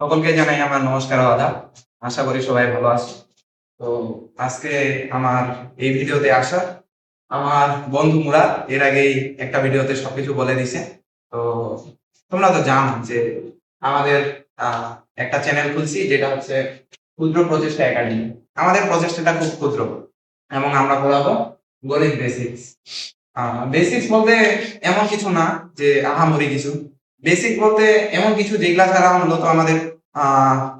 সকলকে জানাই আমার নমস্কার ও আদাব। আশা করি সবাই ভালো আছে। তো আজকে আমার এই ভিডিওতে আসা আমার বন্ধু মুরাদ এর আগেই একটা ভিডিওতে সবকিছু বলে দিছে। তো তোমরা তো জানো যে আমাদের আহ, একটা চ্যানেল খুলছি যেটা হচ্ছে ক্ষুদ্র প্রচেষ্টা একাডেমি। আমাদের প্রচেষ্টাটা খুব ক্ষুদ্র এবং আমরা পড়াবো গণিত বেসিক্স। বেসিক্স বলতে এমন কিছু না যে আহামরি কিছু। বেসিক বলতে এমন কিছু যেগুলা ছাড়া মূলত আমাদের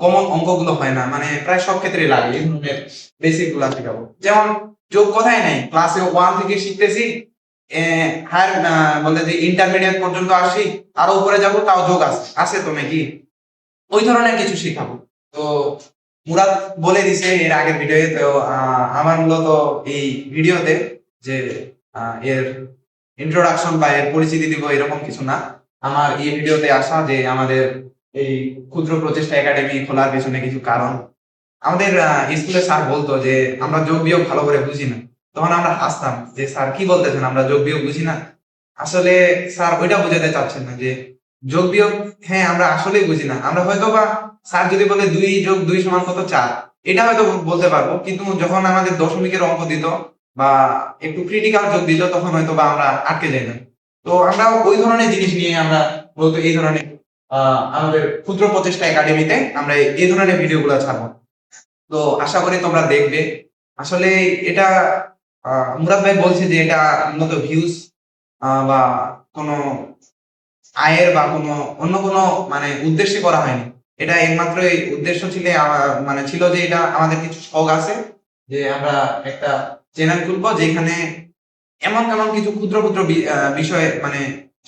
কমন অঙ্কগুলো হয় না, মানে প্রায় সব ক্ষেত্রে লাগে এই ধরনের বেসিক গুলা শেখাবো। যেমন যোগ কথাই নাই, ক্লাসে 1 থেকে শিখতেছি, হায়ার বলতে যে ইন্টারমিডিয়েট পর্যন্ত আসি, আরো উপরে যাব তাও যোগ আছে আছে তো নাকি, ওই ধরনের কিছু শিখাবো। তো মুরাদ বলে দিছে এর আগের ভিডিওতে, তো আমার মূলত এই ভিডিওতে যে এর ইন্ট্রোডাকশন বা এর পরিচিতি দিব এরকম কিছু না। আমার এই ভিডিওতে আসা যে আমাদের এই ক্ষুদ্র প্রচেষ্টা একাডেমি খোলার পেছনে কিছু কারণ। আমাদের স্কুলে স্যার বলতো যে আমরা যোগ বিয়োগ ভালো করে বুঝি না। তখন আমরা হাসতাম যে স্যার কি বলতেছেন, আমরা যোগ বিয়োগ বুঝি না। আসলে স্যার ওইটা বোঝাতে চাচ্ছেন না যে যোগ বিয়োগ, হ্যাঁ আমরা আসলেই বুঝি না। আমরা হয়তো বা স্যার যদি বলে 2 যোগ 2 সমান কত 4, এটা হয়তো বলতে পারবো, কিন্তু যখন আমাদের দশমিকের অঙ্ক দিত বা একটু ক্রিটিক্যাল যোগ দিত তখন হয়তো বা আমরা আটকে যাই না। তো আমরা ওই ধরনের জিনিস নিয়ে আমরা বলতো এই ধরনের আমাদের ক্ষুদ্র প্রচেষ্টা একাডেমিতে আমরা এই ধরনের ভিডিওগুলো ছাড়বো। তো আশা করি তোমরা দেখবে। আসলে এটা মুরাদ ভাই বলছে যে এটা মূলত ভিউজ বা কোনো আয়ের বা কোনো অন্য কোনো মানে উদ্দেশ্যে করা হয়নি। এটা একমাত্র এই উদ্দেশ্য ছিল মানে ছিল যে এটা আমাদের কিছু শখ আছে যে আমরা একটা চ্যানেল খুলবো যেখানে এমন এমন কিছু ক্ষুদ্র ক্ষুদ্র বিষয় মানে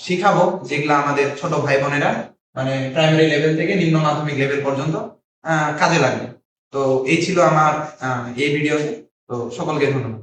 শিখাবো যেগুলা আমাদের ছোট ভাই বোনেরা মানে প্রাইমারি লেভেল থেকে নিম্ন মাধ্যমিক লেভেল পর্যন্ত কাজে লাগবে। তো এই ছিল আমার এই ভিডিও। তো সকলকে ধন্যবাদ।